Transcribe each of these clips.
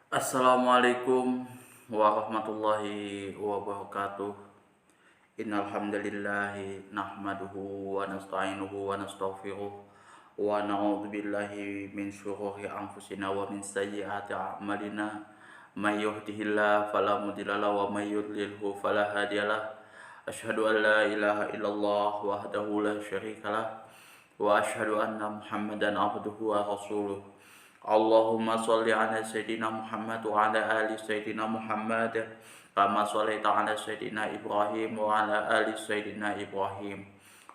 Assalamualaikum warahmatullahi wabarakatuh. Innal hamdalillahi nahmaduhu wa nasta'inuhu wa nastaghfiruh wa na'udzu billahi min syururi anfusina wa min sayyiati a'malina. May yahdihillahu fala mudilla lahu wa may yudlilhu fala hadiyalah. Asyhadu an la ilaha illallah wahdahu la syarikalah wa asyhadu anna Muhammadan abduhu wa rasuluh. Allahumma sholli ala sayyidina Muhammad wa ala ali sayyidina Muhammad kama shallaita ala sayyidina Ibrahim wa ala ali sayyidina Ibrahim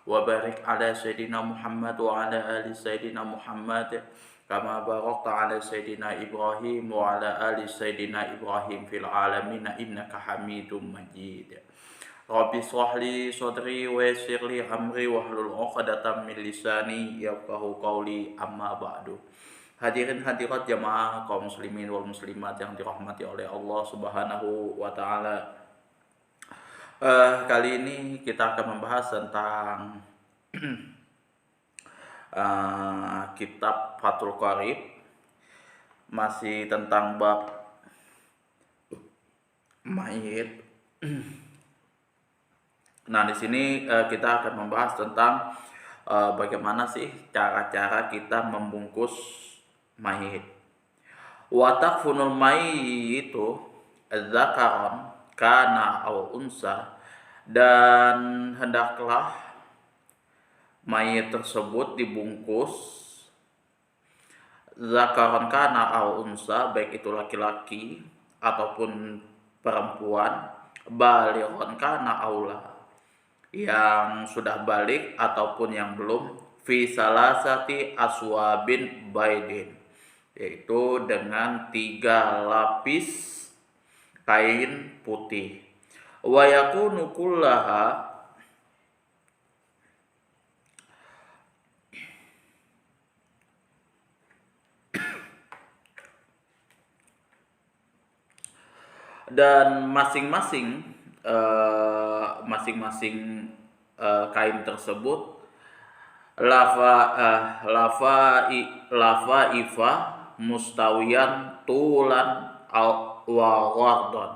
wa barik ala sayyidina Muhammad wa ala ali sayyidina Muhammad kama barakta ala sayyidina Ibrahim wa ala ali sayyidina Ibrahim fil alamin innaka Hamidum Majid. Rabbi shrah li sadri wa yassir li amri wahlul 'uqdatam min lisani yafqahu qawli, amma ba'du. Hadirin hadirat jamaah kaum muslimin wal muslimat yang dirahmati oleh Allah Subhanahu wa taala. Kali ini kita akan membahas tentang kitab Fathul Qarib, masih tentang bab mayit. Nah, di sini kita akan membahas tentang bagaimana sih cara-cara kita membungkus mayit. Wa takfunul mayyitu dzakaron kana au unsa, dan hendaklah mayit tersebut dibungkus zakaron kana au unsa, baik itu laki-laki ataupun perempuan, balighon kana aula, yang sudah balik ataupun yang belum, fi salasati aswabin baidin, yaitu dengan 3 lapis kain putih. Wa yakunu kullaha dan masing-masing kain tersebut lava ifa mustawiyan tulan wa ghardon,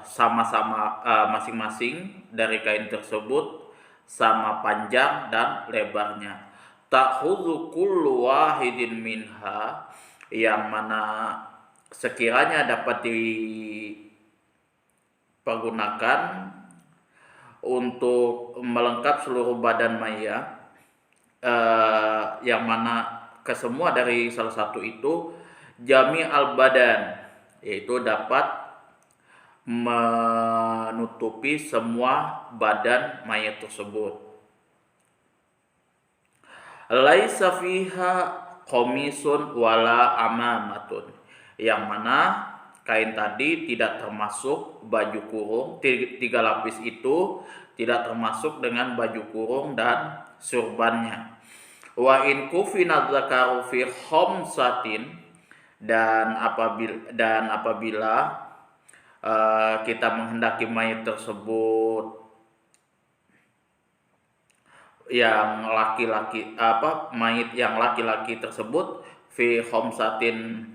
sama-sama masing-masing dari kain tersebut sama panjang dan lebarnya. Ta'khudhu kullu wahidin minha, yang mana sekiranya dapat dipergunakan untuk melengkap seluruh badan mayat, yang mana kesemua dari salah satu itu jami al badan, yaitu dapat menutupi semua badan mayat tersebut. Laisa fiha qamisun wala amamatun, yang mana kain tadi tidak termasuk baju kurung, 3 lapis itu tidak termasuk dengan baju kurung dan surbannya. Wa in kufina dzakaru fi khamsatin, dan apabila kita menghendaki mayat tersebut yang laki-laki, mayit yang laki-laki tersebut fi khamsatin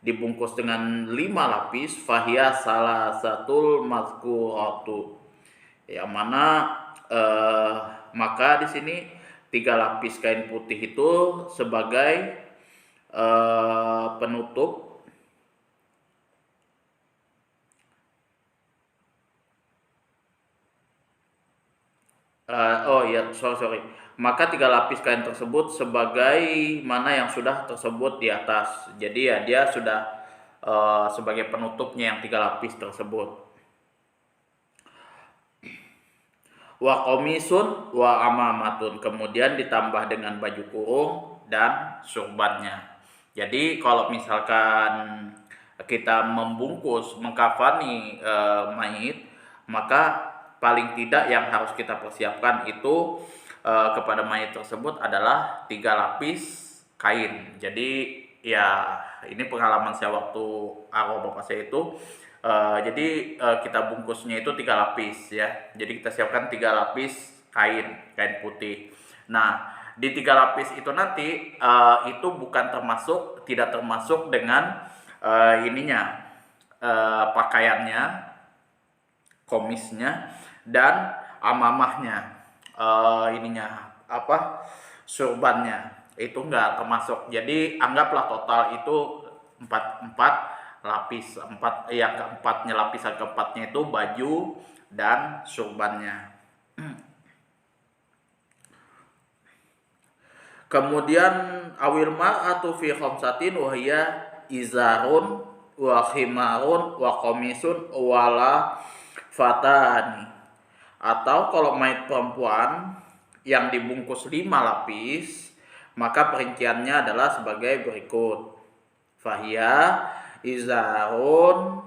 dibungkus dengan 5 lapis, fahiyah salah satu mazkuratu, yang mana maka di sini 3 lapis kain putih itu sebagai penutup maka 3 lapis kain tersebut sebagai mana yang sudah tersebut di atas. Jadi ya dia sudah sebagai penutupnya yang 3 lapis tersebut. Wa qamisun wa amamatun, kemudian ditambah dengan baju kurung dan surbannya. Jadi kalau misalkan kita membungkus, mengkafani mayit, maka paling tidak yang harus kita persiapkan itu kepada mayit tersebut adalah 3 lapis kain. Jadi ya ini pengalaman saya waktu arwah bapak saya itu. Jadi kita bungkusnya itu 3 lapis ya. Jadi kita siapkan 3 lapis kain putih. Nah, di 3 lapis itu nanti itu tidak termasuk dengan pakaiannya, komisnya, dan amamahnya, surbannya itu enggak termasuk. Jadi anggaplah total itu empat lapis, yang keempatnya, lapisan keempatnya itu baju dan surbannya. Kemudian awil mar'atu fi khamsatin wa hiya izarun wa khimarun wa qamisun wala fatani. Atau kalau mayat perempuan yang dibungkus 5 lapis, maka perinciannya adalah sebagai berikut. Fahia izarun,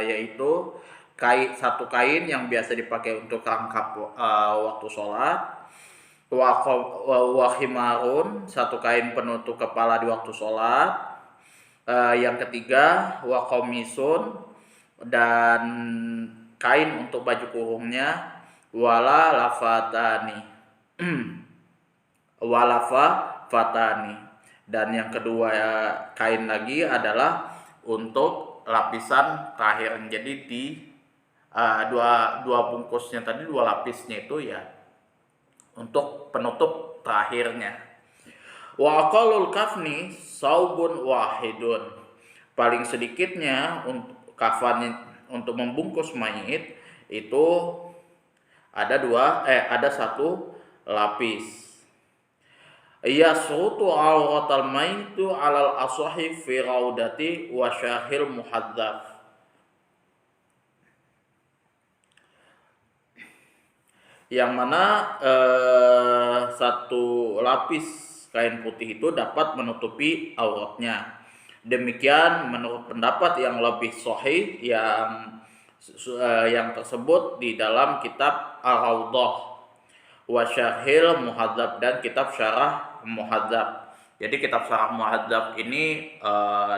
yaitu satu kain yang biasa dipakai untuk rangkap waktu sholat. Wa khimarun, satu kain penutup kepala di waktu sholat. Yang ketiga wa qamisun, dan kain untuk baju kurungnya. Wala lafatani dan yang kedua kain lagi adalah untuk lapisan terakhir. Jadi di dua bungkusnya tadi, 2 lapisnya itu ya untuk penutup terakhirnya. Wa aqallul kafni saubun wahidun, paling sedikitnya untuk kafan untuk membungkus mayit itu ada satu lapis. Yasutu auratal maitu alal asahi fi raudati wa syahil muhadzab. Yang mana satu lapis kain putih itu dapat menutupi auratnya. Demikian menurut pendapat yang lebih sahih yang tersebut di dalam kitab Ar-Raudhah wa Syarhil Muhadzab dan kitab Syarah Muhadzab. Jadi kitab Syarah Muhadzab ini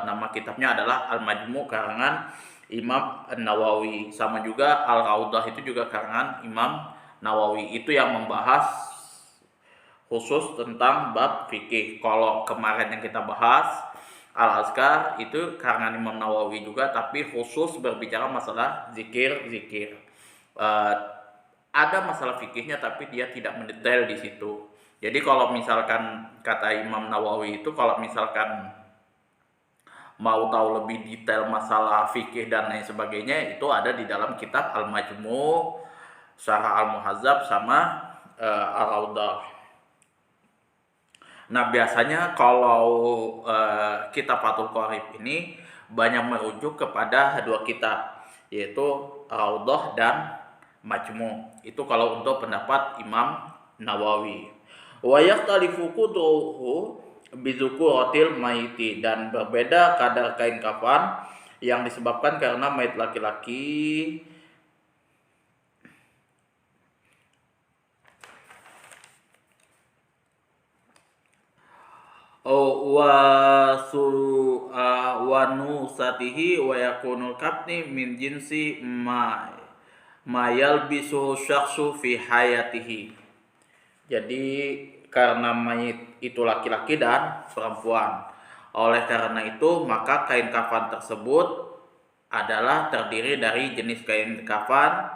nama kitabnya adalah Al-Majmu' karangan Imam An-Nawawi. Sama juga Al-Raudhah itu juga karangan Imam Nawawi. Itu yang membahas khusus tentang bab fikih. Kalau kemarin yang kita bahas Al-Azkar itu karangan Imam Nawawi juga, tapi khusus berbicara masalah zikir. Ada masalah fikihnya tapi dia tidak mendetail di situ. Jadi kalau misalkan kata Imam Nawawi itu, kalau misalkan mau tahu lebih detail masalah fikih dan lain sebagainya, itu ada di dalam kitab Al-Majmu', Syarah Al-Muhadzab sama Ar-Raudhah. Nah, biasanya kalau kitab Fathul Qorib ini banyak merujuk kepada 2 kitab, yaitu Raudhah dan Majmu'. Itu kalau untuk pendapat Imam Nawawi. Wa yakhtalifu qudruhu bizukuratil maiti, dan berbeda kadar kain kafan yang disebabkan karena mayit laki-laki wa nusatihi wa yakunul kapni min jinsi ma yalbisu syakhsu fi hayatihi. Jadi karena mayit itu laki-laki dan perempuan, oleh karena itu maka kain kafan tersebut adalah terdiri dari jenis kain kafan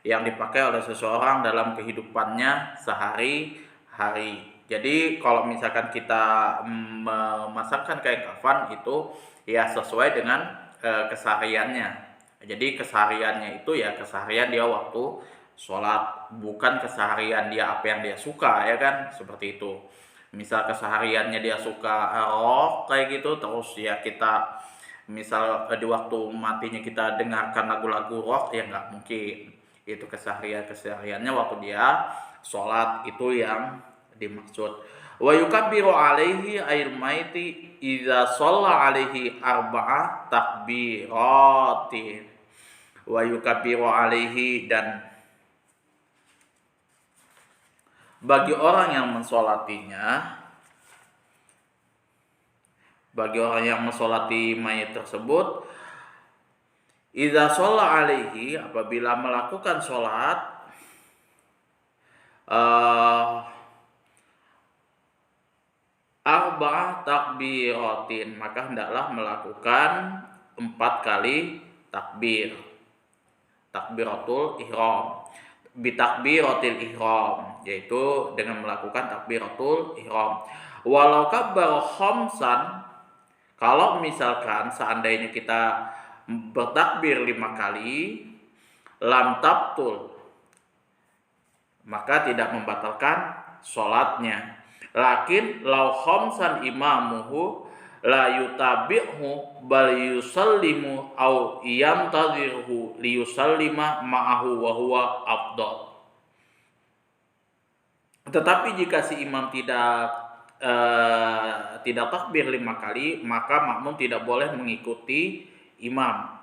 yang dipakai oleh seseorang dalam kehidupannya sehari-hari. Jadi kalau misalkan kita memasangkan kain kafan itu ya sesuai dengan kesehariannya. Jadi kesehariannya itu ya keseharian dia waktu sholat, bukan keseharian dia apa yang dia suka, ya kan, seperti itu. Misal kesehariannya dia suka rock kayak gitu, terus ya kita misal di waktu matinya kita dengarkan lagu-lagu rock, ya nggak mungkin. Itu kesehariannya waktu dia sholat itu yang dimaksud. Wa yukabbiru alaihi air maiti idza shalla alaihi arba'a takbiratin. Wa yukabbiru alaihi, dan bagi orang yang mensolatinya, bagi orang yang mensolati mayit tersebut, idza shalla alaihi, apabila melakukan sholat arba'ah takbiratin, maka hendaklah melakukan 4 kali takbir, takbiratul ihram, bitakbiratil ihram, yaitu dengan melakukan takbiratul ihram. Walau kabbar khamsan, kalau misalkan seandainya kita bertakbir 5 kali, lam tabtul, maka tidak membatalkan sholatnya. Lakin lau khamsan imamuhu la yutabi'hu bal yusallimu au yantadhirhu liyusallima ma'ahu wa huwa afdal. Tetapi jika si imam tidak takbir 5 kali, maka makmum tidak boleh mengikuti imam.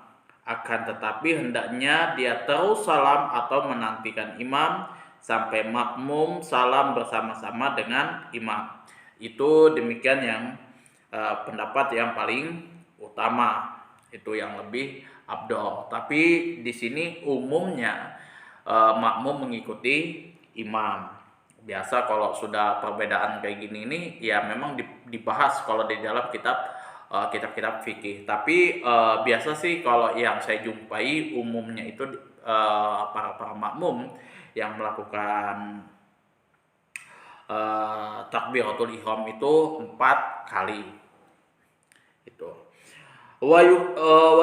Akan tetapi hendaknya dia terus salam atau menantikan imam sampai makmum salam bersama-sama dengan imam. Itu demikian yang pendapat yang paling utama, itu yang lebih afdal. Tapi di sini umumnya makmum mengikuti imam. Biasa kalau sudah perbedaan kayak gini ini ya memang dibahas kalau di dalam kitab-kitab fikih. Tapi biasa sih kalau yang saya jumpai umumnya itu para makmum yang melakukan takbiratul ihram itu 4 kali. Itu. Wa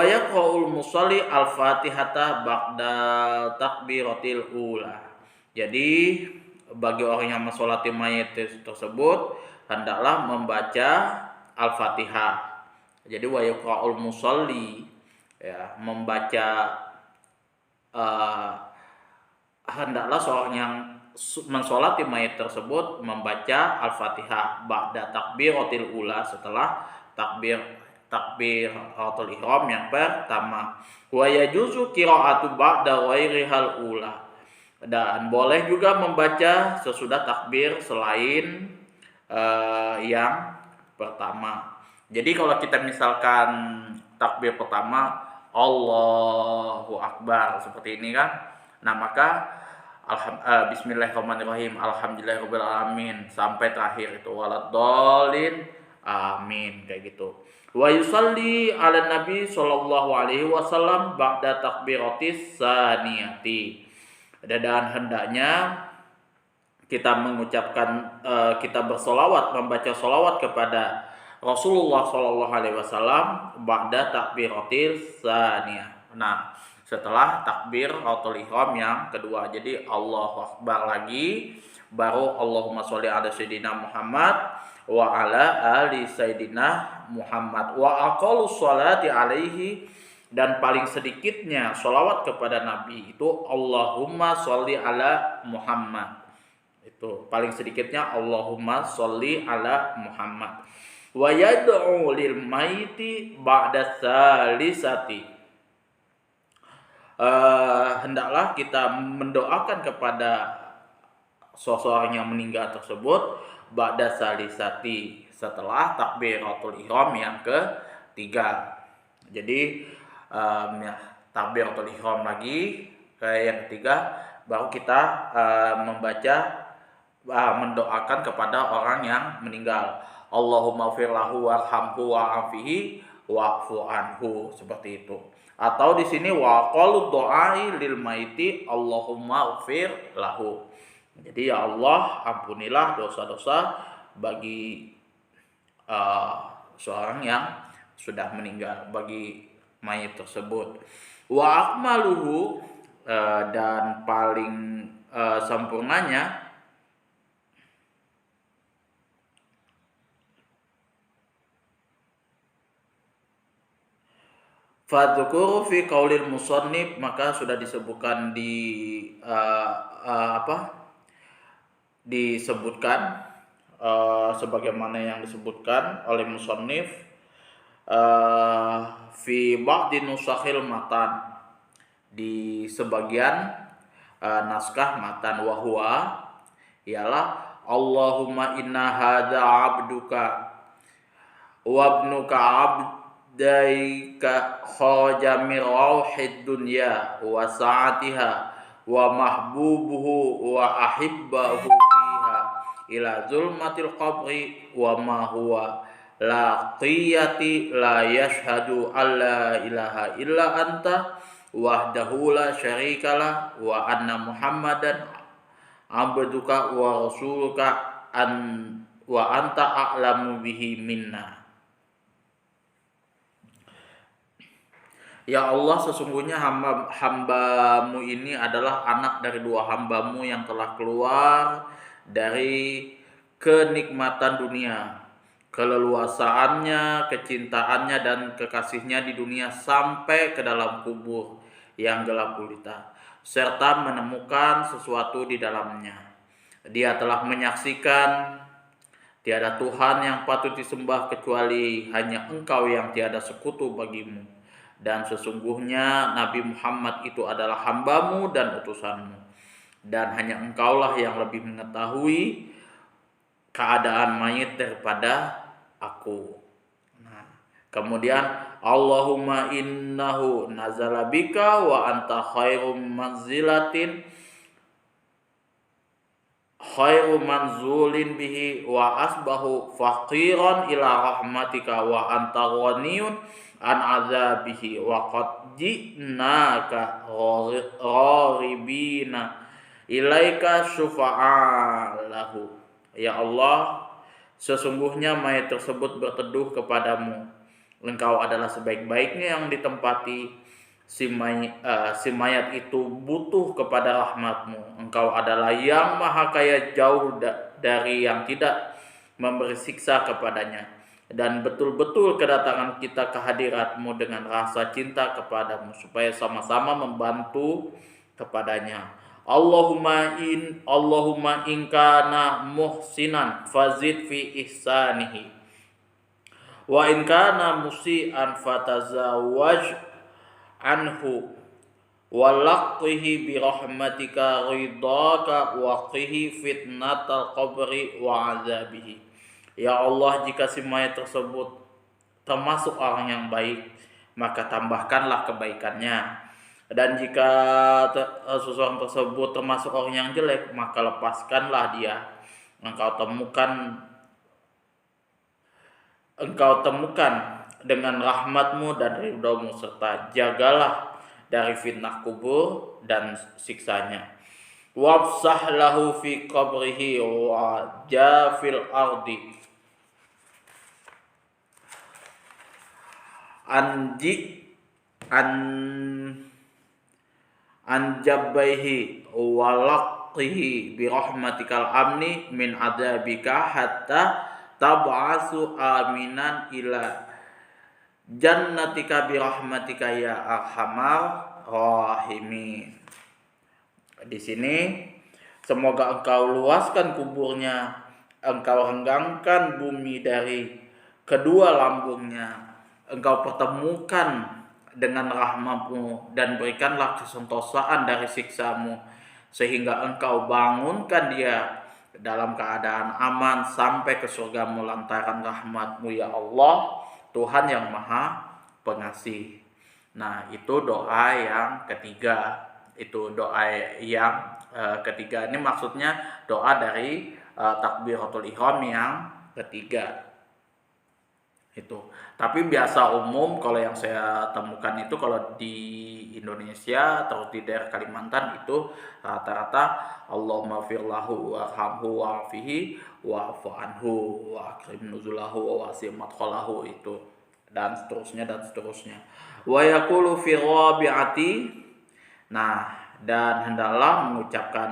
yaqra'ul musalli al-Fatihata ba'da takbiratil ula. Jadi bagi orang yang mensolati mayit tersebut hendaklah membaca Al-Fatihah. Jadi wa yaqra'ul musalli, ya, membaca hendaklah seorang yang mensolati mayit tersebut membaca Al-Fatihah ba'da takbiratil ula, setelah takbiratul ihram yang pertama. Wa yajuzu qira'atu ba'da ghairihal ula, dan boleh juga membaca sesudah takbir selain yang pertama. Jadi kalau kita misalkan takbir pertama Allahu Akbar seperti ini kan, nah maka bismillahirrahmanirrahim, alhamdulillahirabbil alamin sampai terakhir itu waladdallin amin, kayak gitu. Wa yusalli ala nabi sallallahu alaihi wasallam ba'da takbiratis saniyati, dan hendaknya kita mengucapkan kita bersolawat, membaca solawat kepada Rasulullah sallallahu alaihi wasallam ba'da takbiratil saniyah. Nah, setelah takbiratul ihram yang kedua. Jadi Allahu Akbar lagi, baru Allahumma sholli ala sayyidina Muhammad wa ala ali sayyidina Muhammad wa aqallu sholati alaihi, dan paling sedikitnya sholawat kepada Nabi itu Allahumma sholli ala Muhammad. Itu paling sedikitnya Allahumma sholli ala Muhammad. Wa yad'u lil maiti ba'da salisati. Hendaklah kita mendoakan kepada seseorang yang meninggal tersebut ba'da salisati, setelah takbiratul ihram yang ketiga. Jadi takbiratul ihram lagi yang ketiga, baru kita mendoakan kepada orang yang meninggal. Allahumma fir lahu warhamhu wa'afihi wa'fu anhu, seperti itu. Atau di sini wa qalu doai lil maiti Allahumma fir lahu. Jadi ya Allah, ampunilah dosa-dosa bagi seorang yang sudah meninggal, bagi mayit tersebut. Wa akmaluhu, dan paling sempurnanya fadzkur fi qaulil musannif, maka sudah disebutkan disebutkan sebagaimana yang disebutkan oleh musannif fi ba'di nusakhil matan, di sebagian naskah matan, wa huwa ialah Allahumma inna hadza 'abduka wa ibnuka abdaika khajamir rauhid dunya wa sa'atiha wa mahbubuhu wa ahibbahu fiha ila zulmatil qabri wa ma huwa laqiyati la yashhadu alla ilaha illa anta wahdahu la syarikalah wa anna muhammadan abduka wa rasuluka wa anta a'lamu bihi minna. Ya Allah, sesungguhnya hambamu ini adalah anak dari dua hambamu yang telah keluar dari kenikmatan dunia, keleluasaannya, kecintaannya, dan kekasihnya di dunia sampai ke dalam kubur yang gelap gulita, serta menemukan sesuatu di dalamnya. Dia telah menyaksikan tiada Tuhan yang patut disembah kecuali hanya Engkau yang tiada sekutu bagimu. Dan sesungguhnya Nabi Muhammad itu adalah hambamu dan utusanmu. Dan hanya Engkaulah yang lebih mengetahui keadaan mayit daripada aku. Nah, kemudian Allahumma innahu nazala bika wa anta khairum manzulin bihi wa asbahu faqiran ila rahmatika wa anta ghaniyun an azabihi wa qad ji'naka gharibina ilaika syufa'alahu. Ya Allah, sesungguhnya mayat tersebut berteduh kepadamu. Engkau adalah sebaik-baiknya yang ditempati. Si mayat itu butuh kepada rahmatmu. Engkau adalah yang maha kaya jauh dari yang tidak memberi siksa kepadanya. Dan betul-betul kedatangan kita ke hadiratmu dengan rasa cinta kepadamu, supaya sama-sama membantu kepadanya. Allahumma in kana muhsinan fazid fi ihsanihi wa in kana musian fatazawwaj anhu walaqihi bi rahmatika ridaka waqihi fitnatal qabri wa azabihi. Ya Allah, jika si mayat tersebut termasuk orang yang baik, maka tambahkanlah kebaikannya. Dan jika seseorang tersebut termasuk orang yang jelek, maka lepaskanlah dia. Engkau temukan dengan rahmatmu dan ridhomu, serta jagalah dari fitnah kubur dan siksanya. Wafsah lahu fi qabrihi wa jafil ardi anjabbaihi walaqihi bi rahmatikal amni min adzabika hatta tab'asu aminan ila jannatika bi rahmatika ya arhamar rahimin. Di sini, semoga engkau luaskan kuburnya, engkau renggangkan bumi dari kedua lambungnya, engkau pertemukan dengan rahmatmu dan berikanlah kesentosaan dari siksamu, sehingga engkau bangunkan dia dalam keadaan aman sampai ke surgamu lantaran rahmatmu ya Allah, Tuhan yang maha pengasih. Nah, itu doa yang ketiga. Itu doa yang ketiga. Ini maksudnya doa dari takbiratul ihram yang ketiga. Itu. Tapi biasa umum kalau yang saya temukan itu kalau di Indonesia atau di daerah Kalimantan itu rata-rata Allahumma firlahu warhamhu wa'afihi wa'fu anhu wa akrim nuzulahu wa wasi' madkhalahu, itu dan seterusnya. Wa yaqulu fi rabi'ati. Nah, dan hendaklah mengucapkan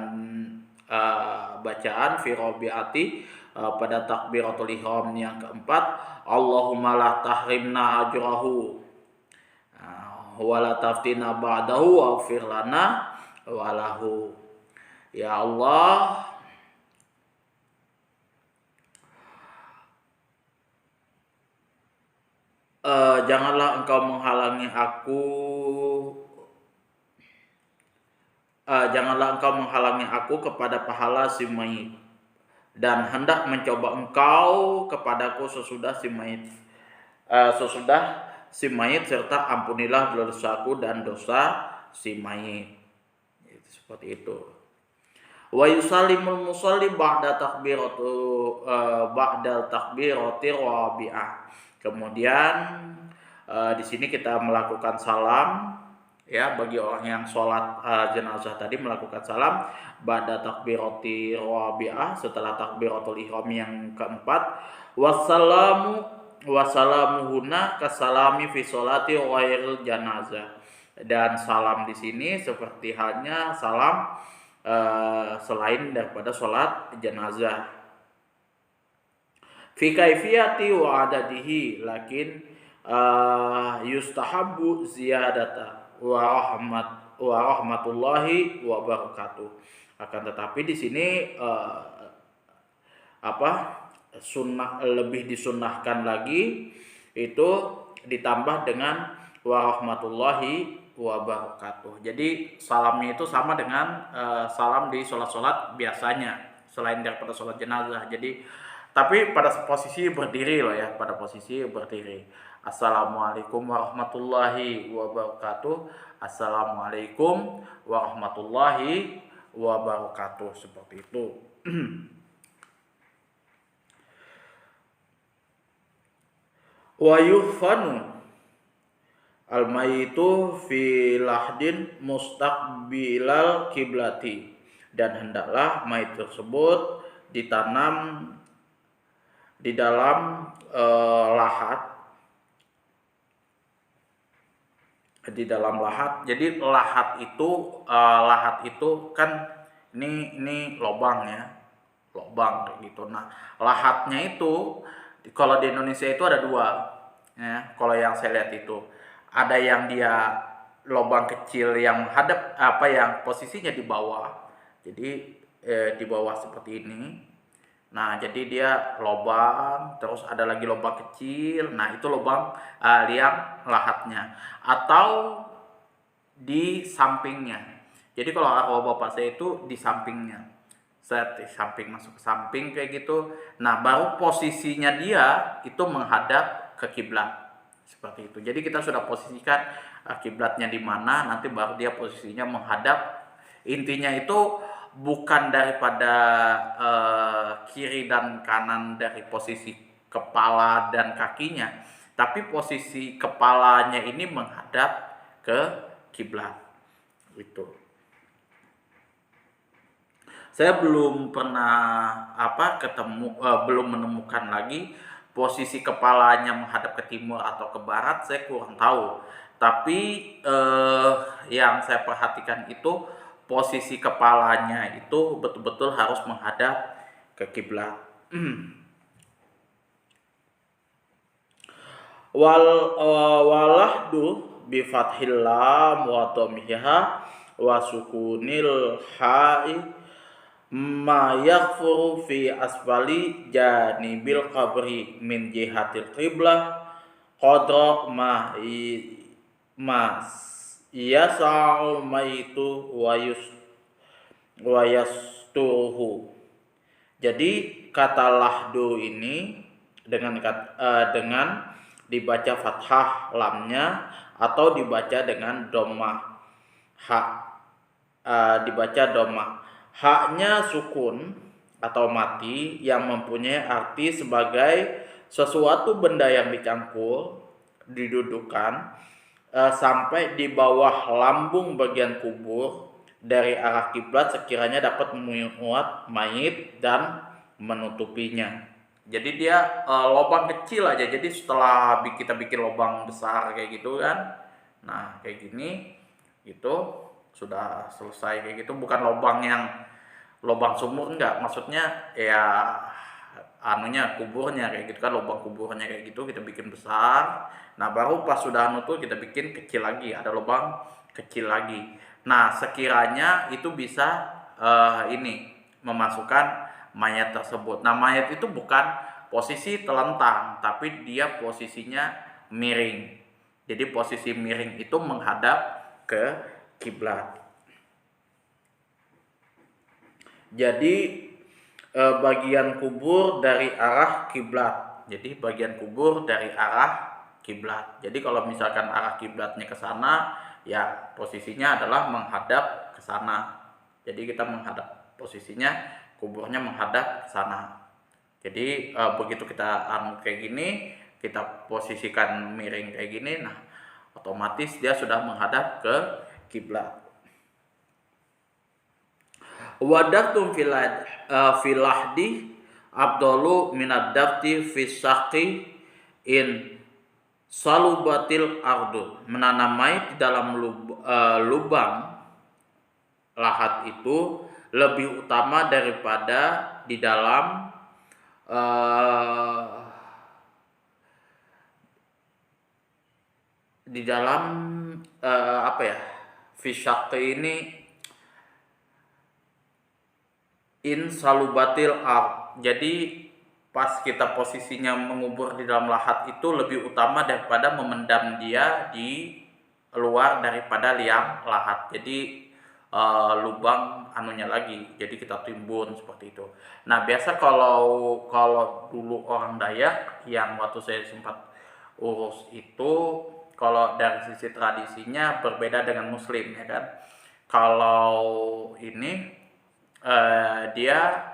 bacaan fi rabi'ati pada takbiratul ihram yang keempat, Allahumma la tahrimna ajrahu wa la taftina ba'dahu waghfir lana wa lahu. Ya Allah, janganlah engkau menghalangi aku kepada pahala si mayit, dan hendak mencoba engkau kepadaku sesudah si mayit serta ampunilah dosaku dan dosa si mayit. Seperti itu. Wa yusallimul musalli ba'da takbirati rabi'ah. Kemudian di sini kita melakukan salam ya, bagi orang yang sholat jenazah tadi melakukan salam ba'da takbirati rabi'ah, setelah takbiratul ihram yang keempat. Wassalamu huna kasalami fi sholati ghairil janazah. Dan salam di sini seperti halnya salam selain daripada sholat jenazah. Fi kaifiyati wa adadihi lakin yustahabu ziyadata wa rahmatullahi wa barakatuh. Akan tetapi di sini sunnah, lebih disunnahkan lagi itu ditambah dengan wa rahmatullahi wa barakatuh. Jadi salamnya itu sama dengan salam di sholat-sholat biasanya selain daripada sholat jenazah. Jadi tapi pada posisi berdiri loh ya, pada posisi berdiri. Assalamualaikum warahmatullahi wabarakatuh. Assalamualaikum warahmatullahi wabarakatuh, seperti itu. Wa yuhfanu al-mayitu fi lahdin mustaqbilal kiblati, dan hendaklah mayit tersebut ditanam di dalam lahat, di dalam lahat. Jadi lahat itu kan ini lobang ya, lobang kayak gitu. Nah, lahatnya itu kalau di Indonesia itu ada dua ya. Kalau yang saya lihat itu ada yang dia lubang kecil yang menghadap yang posisinya di bawah. Jadi di bawah seperti ini. Nah, jadi dia lubang, terus ada lagi lubang kecil. Nah, itu lubang liang lahatnya. Atau di sampingnya. Jadi kalau arwah bapak saya itu di sampingnya. Saya di samping, masuk ke samping kayak gitu. Nah, baru posisinya dia itu menghadap ke kiblat. Seperti itu. Jadi kita sudah posisikan kiblatnya di mana, nanti baru dia posisinya menghadap. Intinya itu bukan daripada kiri dan kanan dari posisi kepala dan kakinya, tapi posisi kepalanya ini menghadap ke kiblat. Itu. Saya belum pernah belum menemukan lagi posisi kepalanya menghadap ke timur atau ke barat, saya kurang tahu. Tapi yang saya perhatikan itu posisi kepalanya itu betul-betul harus menghadap ke kiblat. Walahdu bi fathil lam wa dhammiha wa sukunil ha'i ma yaghfuru fi asfali janibil qabri min jihatil qiblah qadra ma yasa'u maitu wa yastuhu. Jadi kata lahdu ini dengan dibaca fathah lamnya atau dibaca dengan dhammah ha, dibaca dhammah. Haknya sukun atau mati yang mempunyai arti sebagai sesuatu benda yang dicangkul, didudukan sampai di bawah lambung bagian kubur dari arah kiblat sekiranya dapat memuat mayit dan menutupinya. Jadi dia lubang kecil aja. Jadi setelah kita bikin lubang besar kayak gitu kan, nah kayak gini gitu sudah selesai kayak gitu. Bukan lubang sumur, enggak, maksudnya ya kuburnya kayak gitu kan, lubang kuburnya kayak gitu kita bikin besar. Nah, baru pas sudah tuh kita bikin kecil lagi, ada lubang kecil lagi. Nah, sekiranya itu bisa memasukkan mayat tersebut. Nah, mayat itu bukan posisi telentang, tapi dia posisinya miring. Jadi posisi miring itu menghadap ke kiblat. Jadi bagian kubur dari arah kiblat. Jadi bagian kubur dari arah kiblat. Jadi kalau misalkan arah kiblatnya ke sana, ya posisinya adalah menghadap ke sana. Jadi kita menghadap posisinya kuburnya menghadap ke sana. Jadi begitu kita kayak gini, kita posisikan miring kayak gini, nah otomatis dia sudah menghadap ke kiblat. Wadatum filahdi abdolu minad dafti fisaqi in salubatil ardu. Menanam mayit di dalam lubang lahat itu lebih utama daripada di dalam apa ya, fisaqi ini in salubatil ard. Jadi pas kita posisinya mengubur di dalam lahat itu lebih utama daripada memendam dia di luar daripada liang lahat. Jadi lubang anunya lagi. Jadi kita timbun seperti itu. Nah, biasa kalau dulu orang Dayak yang waktu saya sempat urus itu, kalau dari sisi tradisinya berbeda dengan Muslim, ya kan. Kalau ini dia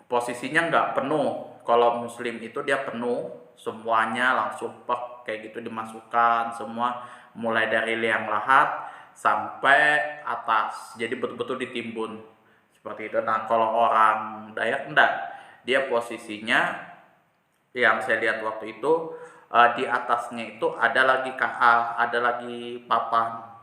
posisinya nggak penuh. Kalau Muslim itu dia penuh, semuanya langsung kayak gitu dimasukkan semua, mulai dari liang lahat sampai atas. Jadi betul-betul ditimbun seperti itu. Nah, kalau orang Dayak enggak, dia posisinya yang saya lihat waktu itu di atasnya itu ada lagi papan.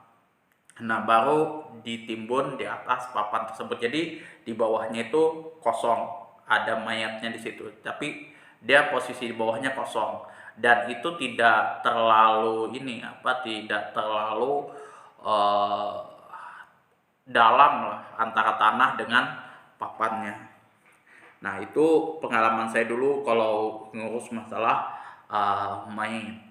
Nah, baru ditimbun di atas papan tersebut. Jadi di bawahnya itu kosong, ada mayatnya di situ. Tapi dia posisi di bawahnya kosong, dan itu tidak terlalu tidak terlalu dalam lah antara tanah dengan papannya. Nah, itu pengalaman saya dulu kalau ngurus masalah mayat.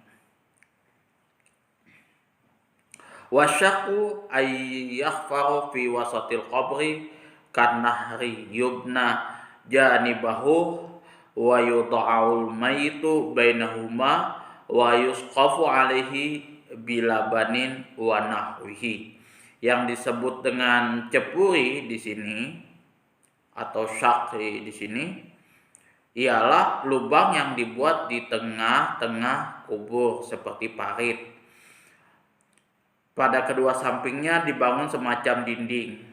Wasyaku ayyakhfaru fi wasatil qabri kanahri yubna janibahu wa yudha'ul mayitu bainahuma wa yusqafu alaihi bilabanin wa nahwihi. Yang disebut dengan cepuri di sini atau syaqi di sini ialah lubang yang dibuat di tengah-tengah kubur seperti parit. Pada kedua sampingnya dibangun semacam dinding.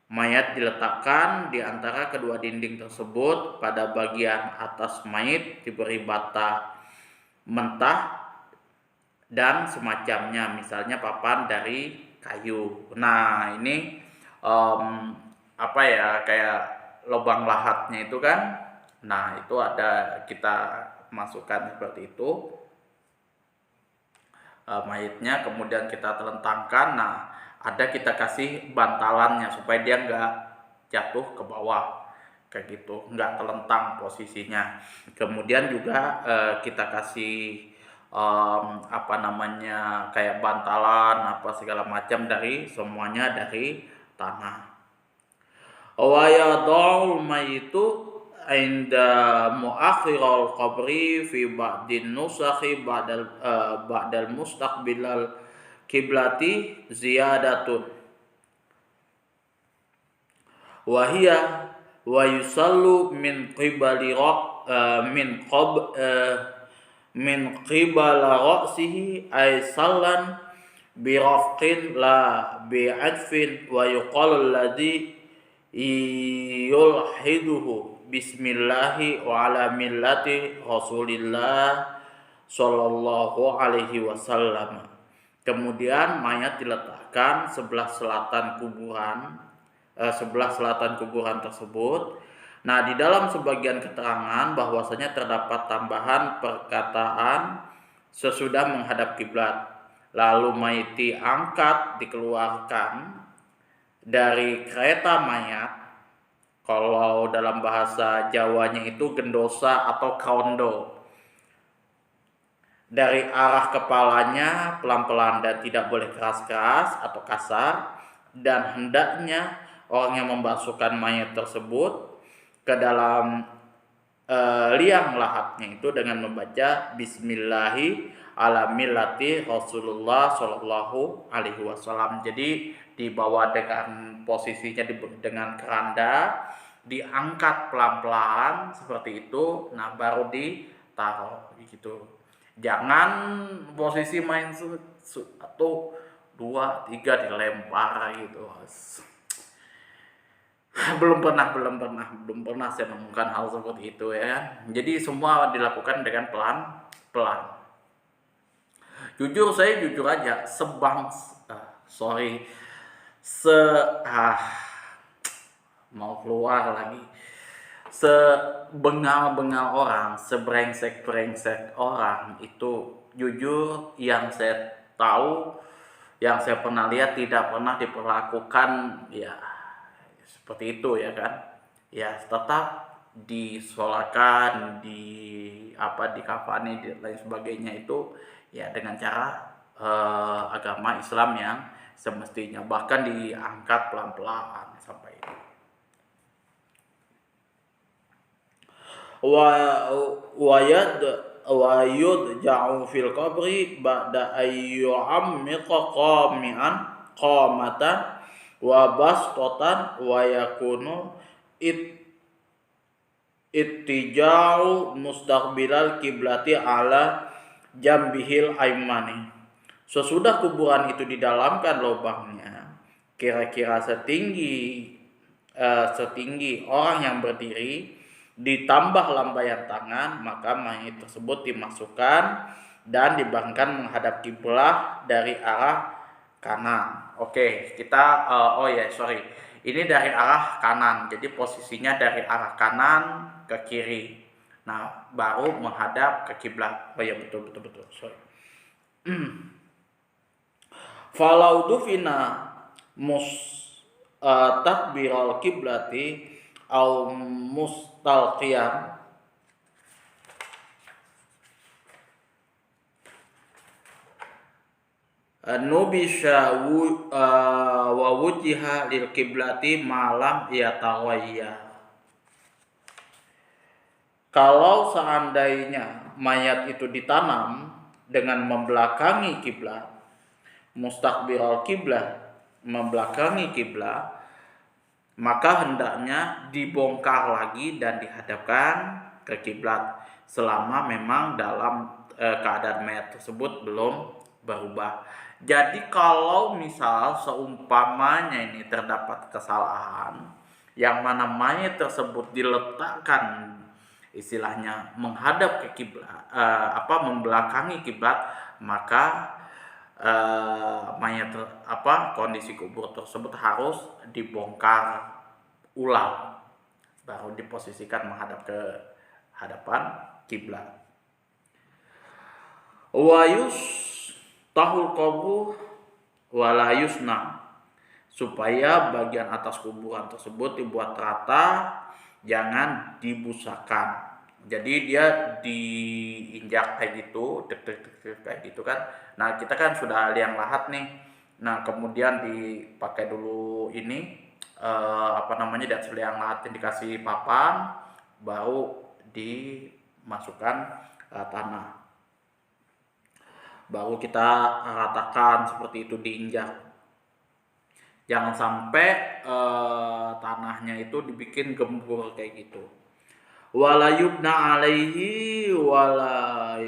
Mayat diletakkan di antara kedua dinding tersebut. Pada bagian atas mayat diberi bata mentah dan semacamnya, misalnya papan dari kayu. Nah, ini kayak lubang lahatnya itu kan. Nah, itu ada kita masukkan seperti itu. Mayatnya kemudian kita telentangkan. Nah, ada kita kasih bantalannya supaya dia nggak jatuh ke bawah kayak gitu, nggak telentang posisinya. Kemudian juga kita kasih kayak bantalan segala macam, semuanya dari tanah. Wa yadul mayitu inda muakhirul qabri fi ba'din nusakhi ba'dal mustaqbilal kiblati ziyadatun wa hiya wa yusallu min qibali min qibala ra'sihi ay sallan bi rafqin la bi adfin wa yuqalu alladhi yulhiduhu bismillahi wa ala millati rasulillah sallallahu alaihi wasallam. Kemudian mayat diletakkan sebelah selatan kuburan tersebut. Nah, di dalam sebagian keterangan bahwasanya terdapat tambahan perkataan sesudah menghadap kiblat. Lalu mayat diangkat, dikeluarkan dari kereta mayat. Kalau dalam bahasa Jawanya itu gendosa atau kaundo. Dari arah kepalanya pelan-pelan dan tidak boleh keras-keras atau kasar. Dan hendaknya orang yang membasuhkan mayat tersebut ke dalam liang lahatnya itu dengan membaca Bismillahi ala millati Rasulullah sallallahu alaihi wasallam. Jadi dibawa dengan posisinya dengan keranda, diangkat pelan-pelan seperti itu, nah baru ditaruh gitu. Jangan posisi main satu, dua, tiga dilempar gitu. belum pernah saya menemukan hal seperti itu ya. Jadi semua dilakukan dengan pelan-pelan. Saya jujur aja sorry se ah mau keluar lagi, sebengal-bengal orang, sebrengsek-brengsek orang itu, jujur yang saya tahu, yang saya pernah lihat, tidak pernah diperlakukan ya seperti itu ya kan. Ya tetap disolatkan, dikafani dan lain sebagainya itu ya dengan cara agama Islam yang semestinya, bahkan diangkat pelan-pelan sampai itu. wa yudja'u fil qabri ba'da ayyu'ammiqa qamatan wa bastatan wa yakunu ittija'u mustaqbilal kiblati ala jambihil aimani. Sesudah kuburan itu didalamkan lubangnya kira-kira setinggi orang yang berdiri, ditambah lambaian tangan, maka mayat tersebut dimasukkan dan dibaringkan menghadap kiblat dari arah kanan. Oke, kita ini dari arah kanan, jadi posisinya dari arah kanan ke kiri. Nah, baru menghadap ke kiblat. Oh ya, betul. Sorry. Falau dufina takbiral kiblati au mustalqiyan nubisha wa wujiha lil kiblati malam yataghayya. Kalau seandainya mayat itu ditanam dengan membelakangi kiblat, mustaqbiral kiblat, membelakangi kiblat, maka hendaknya dibongkar lagi dan dihadapkan ke kiblat selama memang dalam keadaan mayat tersebut belum berubah. Jadi kalau misal seumpamanya ini terdapat kesalahan yang mana mayat tersebut diletakkan istilahnya menghadap ke kiblat, membelakangi kiblat, maka kondisi kubur tersebut harus dibongkar ulang, baru diposisikan menghadap ke hadapan kiblat. Wayus tahul qabru wala yusna, supaya bagian atas kuburan tersebut dibuat rata, jangan dibusakan. Jadi dia diinjak kayak gitu, kayak gitu kan. Nah, kita kan sudah liang lahat nih. Nah, kemudian dipakai dulu ini di atas liang lahat yang dikasih papan, baru dimasukkan tanah. Baru kita ratakan seperti itu, diinjak. Jangan sampai tanahnya itu dibikin gembur kayak gitu. Wala yubna alaihi wala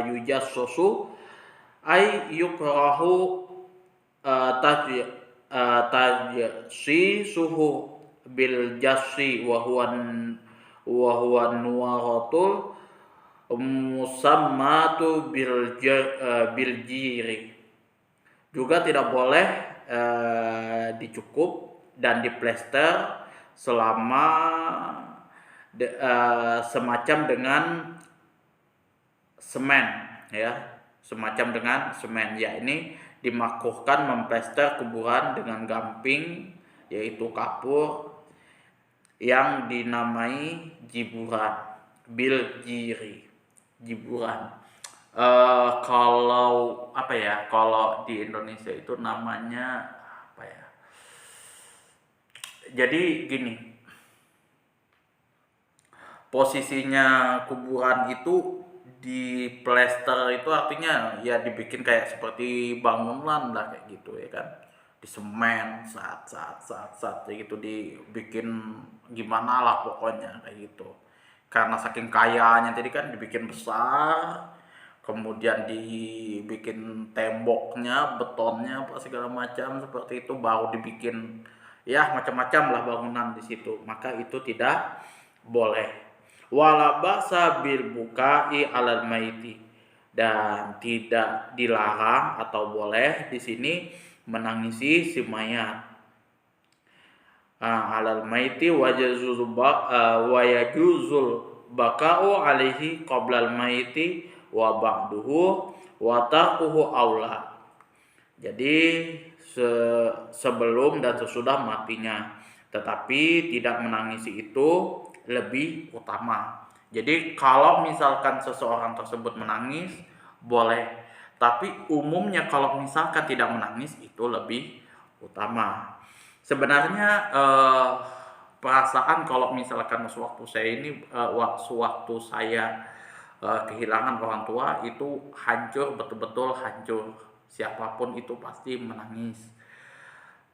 yujassusu ay yukrahu tajsisuhu bil jassi wa huwa nuwaratul musammatu bil jiri. Juga tidak boleh dicukup dan diplester selama semacam dengan semen ya, ini dimakruhkan memplester kuburan dengan gamping, yaitu kapur yang dinamai jiburan, bil jiri, jiburan. Kalau di Indonesia itu namanya apa ya? Jadi gini, posisinya kuburan itu di plester itu artinya ya dibikin kayak seperti bangunan lah kayak gitu ya kan, di semen saat kayak gitu, dibikin gimana lah pokoknya kayak gitu. Karena saking kayanya tadi kan dibikin besar, kemudian dibikin temboknya, betonnya apa segala macam seperti itu, baru dibikin ya macam-macam lah bangunan di situ, maka itu tidak boleh. Wala ba'sa bil bukai alal maiti, dan tidak dilarang atau boleh di sini menangisi si mayat. Alal maiti wa yajuzul baka'u alaihi qoblal maiti wa ba'duhu wa taquhu aula. Jadi sebelum dan sesudah matinya, tetapi tidak menangisi itu lebih utama. Jadi kalau misalkan seseorang tersebut menangis boleh, tapi umumnya kalau misalkan tidak menangis itu lebih utama. Sebenarnya perasaan kalau misalkan sewaktu saya ini waktu saya kehilangan orang tua itu hancur, betul-betul hancur. Siapapun itu pasti menangis.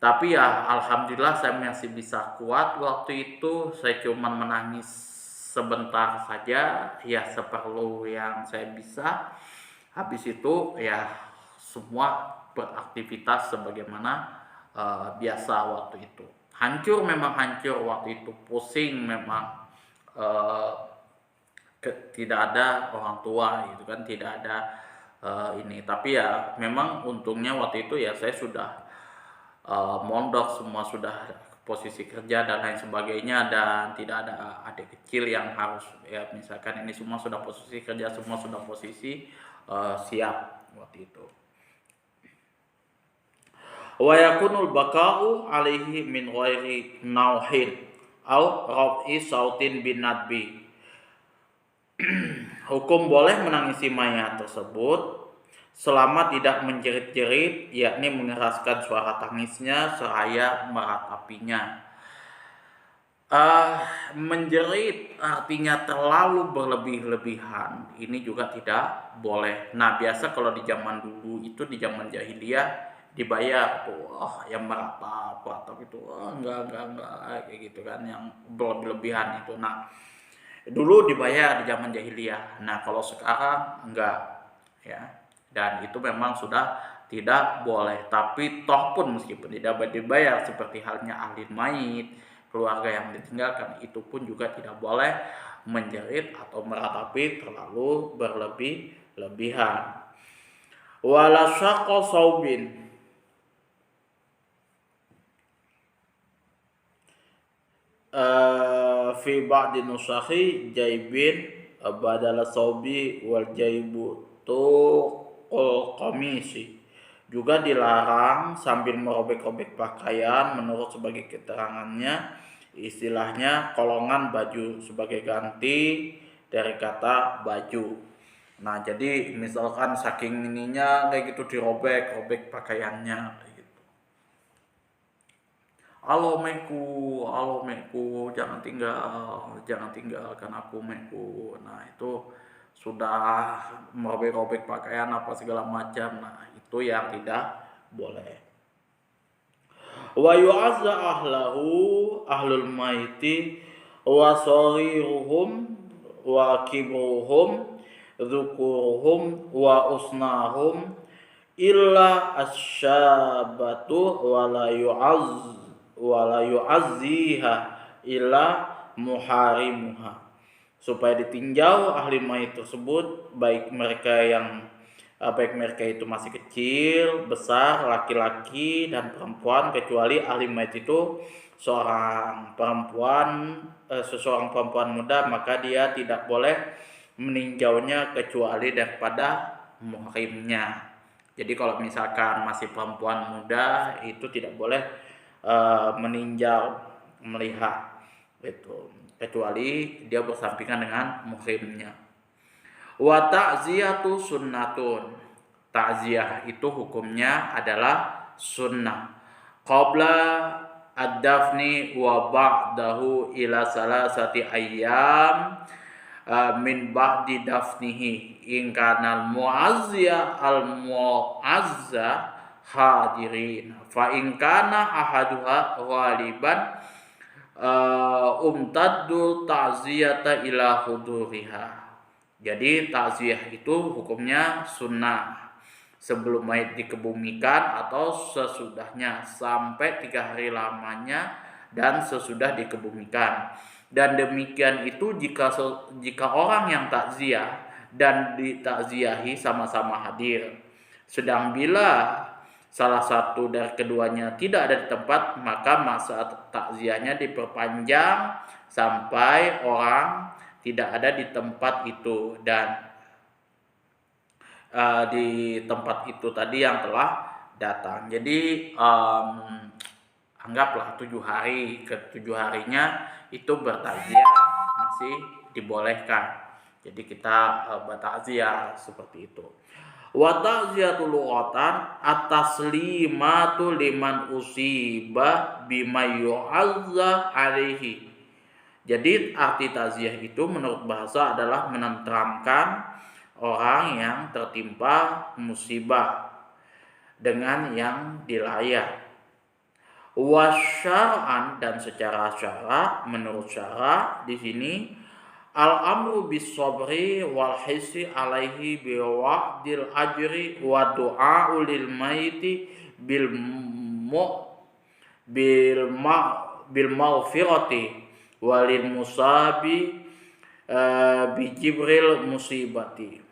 Tapi ya alhamdulillah saya masih bisa kuat waktu itu. Saya cuma menangis sebentar saja, ya seperlu yang saya bisa. Habis itu ya semua beraktivitas sebagaimana biasa waktu itu. Hancur, memang hancur waktu itu, pusing memang. Tidak ada orang tua gitu kan, tidak ada ini. Tapi ya memang untungnya waktu itu ya saya sudah mondok, semua sudah posisi kerja dan lain sebagainya, dan tidak ada adik kecil yang harus ya, misalkan ini semua sudah posisi kerja, semua sudah posisi siap waktu itu. Wa yakunul baka'u alaihi min ghairi nauhin au raf'i sautin bin nadbi. Hukum boleh menangisi mayat tersebut selama tidak menjerit-jerit, yakni mengeraskan suara tangisnya seraya meratapinya. Menjerit artinya terlalu berlebih-lebihan, ini juga tidak boleh. Nah biasa kalau di zaman dulu itu, di zaman jahiliyah, dibayar tuh yang meratap itu enggak kayak gitu kan, yang berlebih-lebihan itu. Nah dulu dibayar di zaman jahiliyah. Nah kalau sekarang enggak ya, dan itu memang sudah tidak boleh. Tapi toh pun meskipun tidak dibayar, seperti halnya ahli mayit, keluarga yang ditinggalkan, itu pun juga tidak boleh menjerit atau meratapi terlalu berlebih-lebihan. Wala syaqqa saubin, fi ba'di nusakhi jaibin badala saubi wal jaibu tuqul qamisi. Juga dilarang sambil merobek-robek pakaian, menurut sebagai keterangannya, istilahnya kolongan baju sebagai ganti dari kata baju. Nah jadi misalkan saking ininya kayak gitu, dirobek-robek pakaiannya kayak gitu. Halo meku, jangan tinggalkan aku meku. Nah itu sudah merobek-robek pakaian apa segala macam. Nah itu yang tidak boleh. Wa yu'azza ahlahu ahlul maiti wa sariruhum wa kibruhum dzukuruhum wa usnahum illa asyabatu wala yu'azziha illa muharimuha, supaya ditinjau ahli mayit tersebut, baik mereka itu masih kecil, besar, laki-laki dan perempuan, kecuali ahli mayit itu seseorang perempuan muda, maka dia tidak boleh meninjaunya kecuali daripada muhrimnya. Jadi kalau misalkan masih perempuan muda itu tidak boleh meninjau, melihat itu, kecuali dia bersampingan dengan muhrimnya. Wa ta'ziyatu sunnatun, ta'ziyah itu hukumnya adalah sunnah. Qabla ad-dafni wa ba'dahu ila salasati ayyam, min ba'di dafnihi in kana al muazza hadirin fa in kana ahaduha ghaliban umtaddu ta'ziyata ila huduriha. Jadi takziah itu hukumnya sunnah sebelum mayit dikebumikan atau sesudahnya sampai 3 hari lamanya dan sesudah dikebumikan. Dan demikian itu jika orang yang takziah dan ditakziahi sama-sama hadir. Sedang bila salah satu dari keduanya tidak ada di tempat, maka masa takziahnya diperpanjang sampai orang tidak ada di tempat itu dan di tempat itu tadi yang telah datang. Jadi anggaplah 7 hari, ke 7 harinya itu bertakziah masih dibolehkan. Jadi kita bertakziah seperti itu. Wa ta'ziyatul lughatan at-taslimatu liman usiba bima yu'azza alaihi. Jadi arti takziah itu menurut bahasa adalah menenteramkan orang yang tertimpa musibah dengan yang dilayak. Wasyar'an dan secara syara, menurut syara di sini al-amru bis sabri wal hisi alaihi bi wa'dil ajri wa du'a'u lil maiti bil maghfirati walil musabi bi jibril musibati.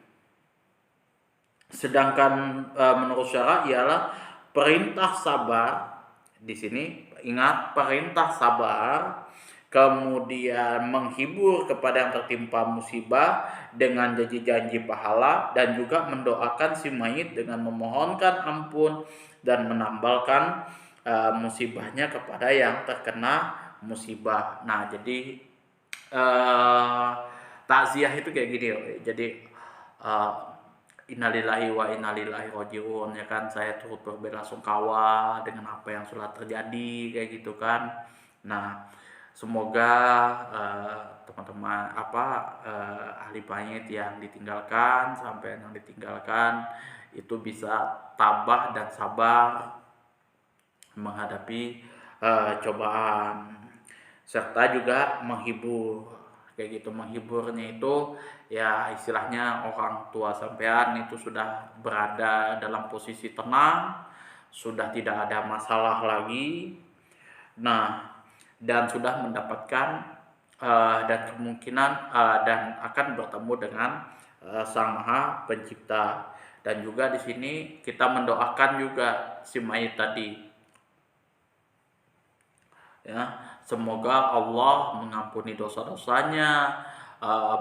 Sedangkan menurut syara ialah perintah sabar. Di sini ingat perintah sabar, kemudian menghibur kepada yang tertimpa musibah dengan janji-janji pahala, dan juga mendoakan si mayit dengan memohonkan ampun dan menambalkan musibahnya kepada yang terkena musibah. Nah, jadi takziah itu kayak gini. Jadi innalillahi wa inna ilaihi rajiun, ya kan, saya turut berbelasungkawa dengan apa yang sudah terjadi kayak gitu kan. Nah, semoga teman-teman ahli mayit yang ditinggalkan sampai yang ditinggalkan itu bisa tabah dan sabar menghadapi cobaan, serta juga menghibur kayak gitu. Menghiburnya itu ya istilahnya orang tua sampean itu sudah berada dalam posisi tenang, sudah tidak ada masalah lagi, nah, dan sudah mendapatkan dan kemungkinan dan akan bertemu dengan Sang Maha Pencipta. Dan juga di sini kita mendoakan juga si mayit tadi, ya, semoga Allah mengampuni dosa-dosanya,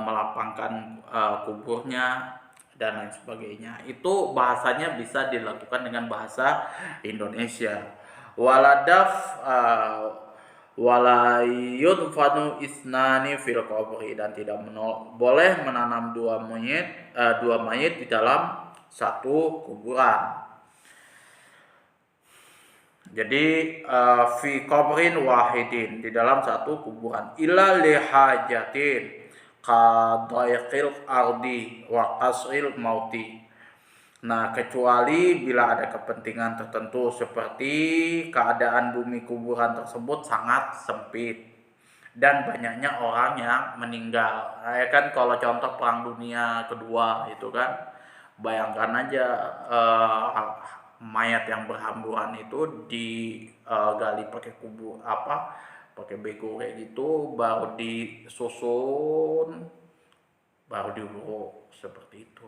melapangkan kuburnya dan lain sebagainya. Itu bahasanya bisa dilakukan dengan bahasa Indonesia. Waladaf wala yudfanu isnani fil qabri, dan tidak boleh menanam dua mayit di dalam satu kuburan. Jadi fi qabrin wahidin, di dalam satu kuburan, illa lihajatin qadaiqil ardi wa qasril mauti. Nah, kecuali bila ada kepentingan tertentu seperti keadaan bumi kuburan tersebut sangat sempit dan banyaknya orang yang meninggal. Nah, ya kan, kalau contoh Perang Dunia Kedua itu kan, bayangkan aja mayat yang berhamburan itu digali pakai pakai bego kayak gitu, baru disusun, baru diuruk seperti itu.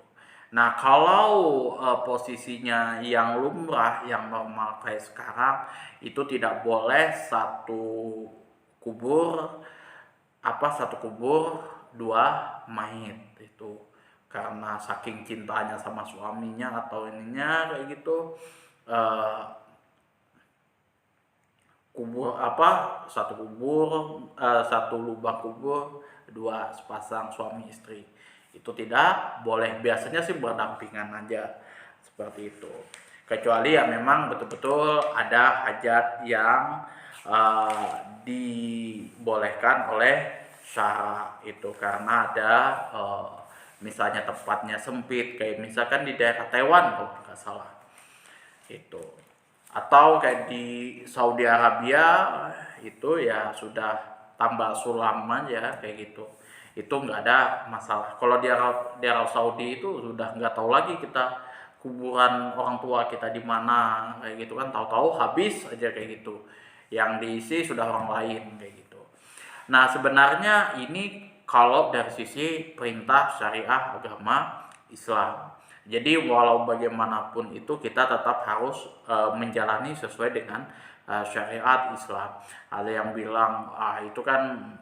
Nah, kalau posisinya yang lumrah, yang normal kayak sekarang, itu tidak boleh satu kubur dua mayit itu, karena saking cintanya sama suaminya atau ininya kayak gitu, satu lubang kubur dua sepasang suami istri, itu tidak boleh. Biasanya sih berdampingan aja seperti itu, kecuali ya memang betul-betul ada hajat yang dibolehkan oleh syara itu, karena ada misalnya tempatnya sempit, kayak misalkan di daerah Taiwan kalau nggak salah itu, atau kayak di Saudi Arabia itu ya sudah tambah sulam aja kayak gitu, itu nggak ada masalah. Kalau di Arab Saudi itu sudah nggak tahu lagi kita kuburan orang tua kita di mana kayak gitu kan, tahu-tahu habis aja kayak gitu, yang diisi sudah orang lain kayak gitu. Nah, sebenarnya ini kalau dari sisi perintah syariah agama Islam. Jadi walau bagaimanapun itu kita tetap harus menjalani sesuai dengan syariat Islam. Ada yang bilang itu kan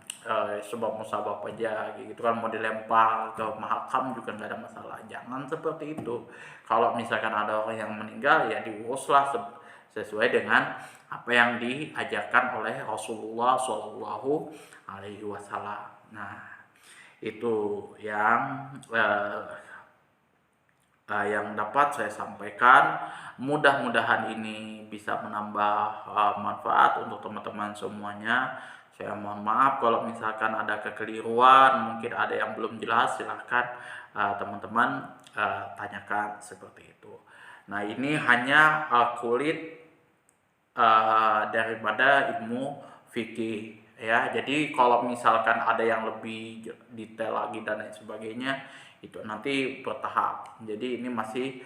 sebab musabab aja gitu kan, mau dilempar ke mahakam juga nggak ada masalah. Jangan seperti itu. Kalau misalkan ada orang yang meninggal ya diuruslah sesuai dengan apa yang diajarkan oleh Rasulullah Shallallahu Alaihi Wasallam. Nah, itu yang dapat saya sampaikan. Mudah-mudahan ini bisa menambah manfaat untuk teman-teman semuanya. Saya mohon maaf kalau misalkan ada kekeliruan, mungkin ada yang belum jelas, silahkan teman-teman tanyakan seperti itu. Nah, ini hanya kulit daripada ilmu fikih ya. Jadi kalau misalkan ada yang lebih detail lagi dan lain sebagainya, itu nanti bertahap. Jadi ini masih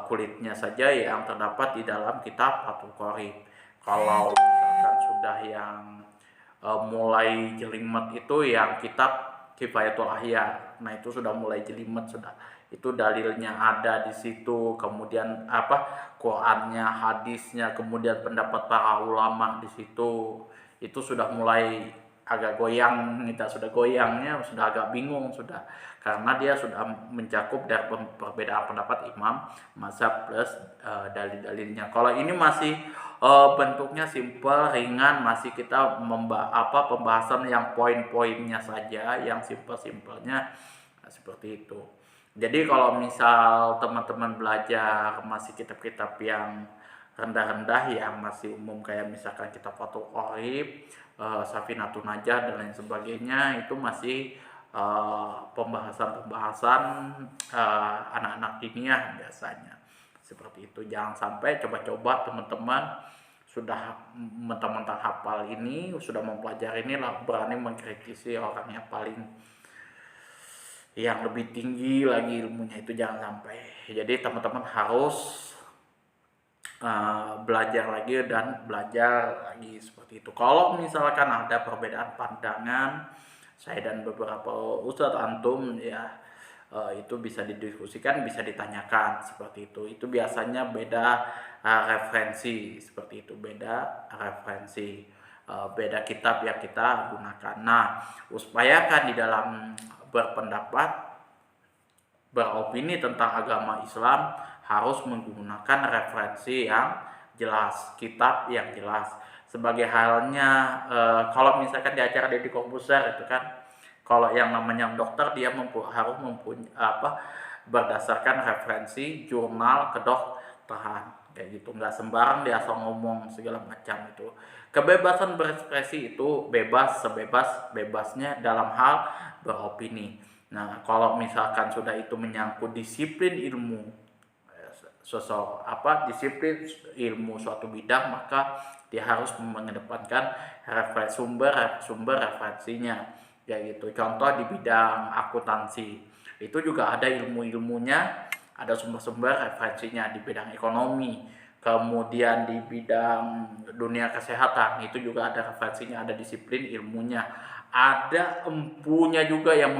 kulitnya saja yang terdapat di dalam kitab Fathul Qorib. Kalau misalkan sudah yang mulai jelimet itu yang kitab Kifayatul Ahya. Nah, itu sudah mulai jelimet, sudah itu dalilnya ada di situ, kemudian Qurannya, hadisnya, kemudian pendapat para ulama di situ. Itu sudah mulai agak goyang, kita sudah goyangnya, sudah agak bingung sudah, karena dia sudah mencakup dari perbedaan pendapat imam, mazhab plus dalil-dalilnya. Kalau ini masih bentuknya simpel, ringan, masih kita pembahasan yang poin-poinnya saja, yang simpel-simpelnya seperti itu. Jadi kalau misal teman-teman belajar masih kitab-kitab yang rendah-rendah, yang masih umum kayak misalkan kitab Fathul Qorib, Safinatun Najah dan lain sebagainya, itu masih pembahasan-pembahasan anak-anak diniyah biasanya seperti itu. Jangan sampai coba-coba teman-teman sudah mentang-mentang hafal ini, sudah mempelajari ini, lah berani mengkritisi orang yang lebih tinggi lagi ilmunya, itu jangan sampai. Jadi teman-teman harus belajar lagi dan belajar lagi seperti itu. Kalau misalkan ada perbedaan pandangan saya dan beberapa ustadz antum ya, itu bisa didiskusikan, bisa ditanyakan seperti itu. Itu biasanya beda referensi seperti itu, beda referensi, beda kitab yang kita gunakan. Nah, upayakan di dalam berpendapat, beropini tentang agama Islam harus menggunakan referensi yang jelas, kitab yang jelas. Sebagai halnya kalau misalkan di acara Deddy Corbuzier itu kan, kalau yang namanya dokter dia harus mempunyai berdasarkan referensi jurnal kedokteran kayak gitu, nggak sembarang dia asal ngomong segala macam. Itu kebebasan berekspresi, itu bebas sebebas-bebasnya dalam hal beropini. Nah, kalau misalkan sudah itu menyangkut disiplin ilmu disiplin ilmu suatu bidang, maka dia harus mengedepankan sumber referensinya ya gitu. Contoh di bidang akuntansi itu juga ada ilmunya, ada sumber-sumber referensinya. Di bidang ekonomi, kemudian di bidang dunia kesehatan itu juga ada referensinya, ada disiplin ilmunya, ada empunya juga yang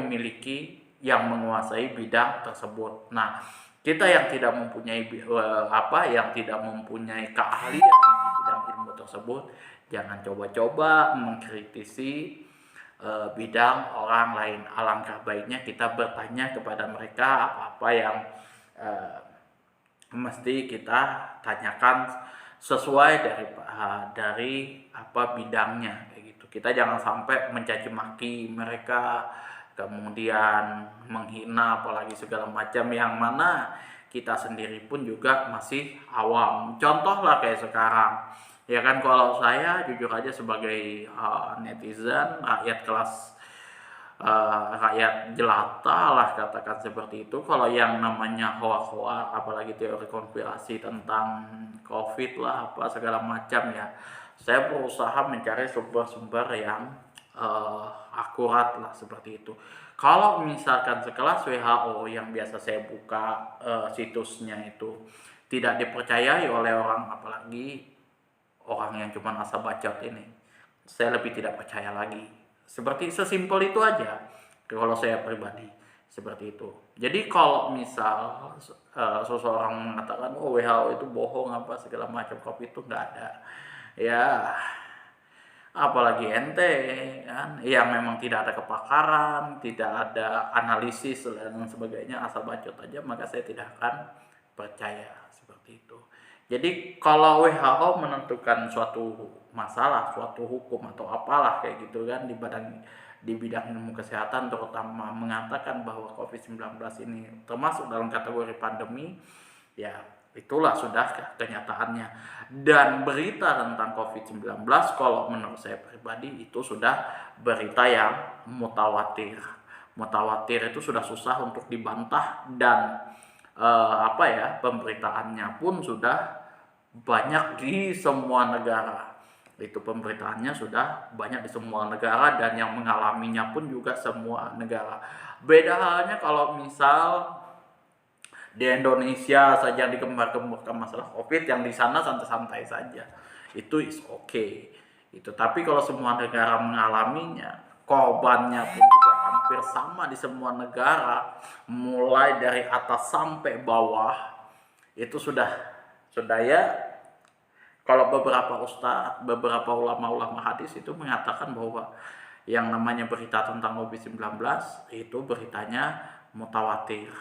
yang menguasai bidang tersebut. Nah, kita yang tidak mempunyai keahlian di bidang ilmu tersebut, jangan coba-coba mengkritisi bidang orang lain. Alangkah baiknya kita bertanya kepada mereka apa-apa yang mesti kita tanyakan sesuai dari bidangnya kayak gitu. Kita jangan sampai mencaci maki mereka, kemudian menghina apalagi segala macam, yang mana kita sendiri pun juga masih awam. Contoh lah kayak sekarang ya kan, kalau saya jujur aja sebagai netizen rakyat kelas rakyat jelata lah, katakan seperti itu. Kalau yang namanya hoak-hoak, apalagi teori konspirasi tentang COVID lah, apa segala macam ya, saya berusaha mencari sumber-sumber yang akurat lah seperti itu. Kalau misalkan sekelas WHO yang biasa saya buka situsnya itu tidak dipercayai oleh orang, apalagi orang yang cuma asal bacot ini, saya lebih tidak percaya lagi. Seperti sesimpel itu aja kalau saya pribadi, seperti itu. Jadi kalau misal seseorang mengatakan oh WHO itu bohong apa segala macam, COVID itu nggak ada, ya apalagi ente kan yang memang tidak ada kepakaran, tidak ada analisis dan sebagainya, asal bacot aja, maka saya tidak akan percaya seperti itu. Jadi kalau WHO menentukan suatu masalah, suatu hukum atau apalah kayak gitu kan di bidang ilmu kesehatan, terutama mengatakan bahwa COVID-19 ini termasuk dalam kategori pandemi, ya itulah sudah kenyataannya. Dan berita tentang COVID-19 kalau menurut saya pribadi itu sudah berita yang mutawatir. Mutawatir itu sudah susah untuk dibantah, dan pemberitaannya pun sudah banyak di semua negara. Itu pemberitaannya sudah banyak di semua negara, dan yang mengalaminya pun juga semua negara. Beda halnya kalau misal di Indonesia saja dikembar-kemborkan masalah COVID, yang di sana santai-santai saja, itu is okay itu. Tapi kalau semua negara mengalaminya, korbannya pun juga hampir sama di semua negara, mulai dari atas sampai bawah, itu sudah ya. Kalau beberapa ustadz, beberapa ulama-ulama hadis itu mengatakan bahwa yang namanya berita tentang COVID-19 itu beritanya mutawatir.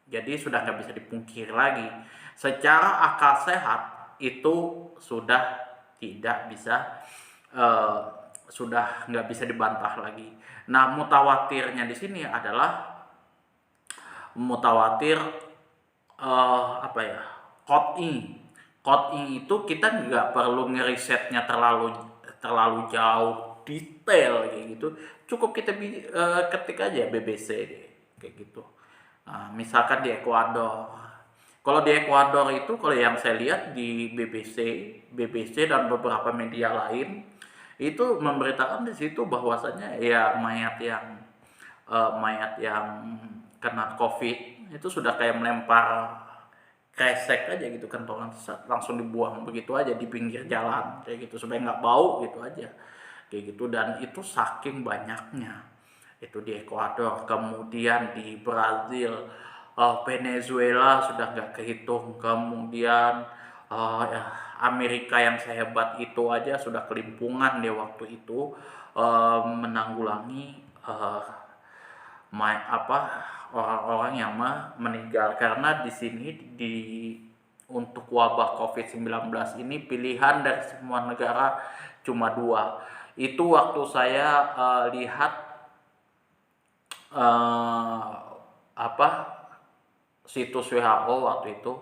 Jadi sudah nggak bisa dipungkiri lagi. Secara akal sehat itu sudah tidak bisa, sudah nggak bisa dibantah lagi. Nah, mutawatirnya di sini adalah mutawatir qot'i. Qot'i itu kita nggak perlu ngerisetnya terlalu jauh detail kayak gitu. Cukup kita ketik aja BBC kayak gitu. Nah, misalkan di Ekuador. Kalau di Ekuador itu, kalau yang saya lihat di BBC dan beberapa media lain itu memberitakan di situ bahwasanya ya mayat yang kena COVID itu sudah kayak melempar kresek aja gitu, kentongan langsung dibuang begitu aja di pinggir jalan kayak gitu supaya nggak bau gitu aja kayak gitu. Dan itu saking banyaknya itu di Ekuador, kemudian di Brazil, Venezuela sudah nggak kehitung, kemudian Amerika yang sehebat itu aja sudah kelimpungan di waktu itu menanggulangi orang-orang yang meninggal. Karena di sini untuk wabah COVID-19 ini pilihan dari semua negara cuma dua. Itu waktu saya lihat situs WHO waktu itu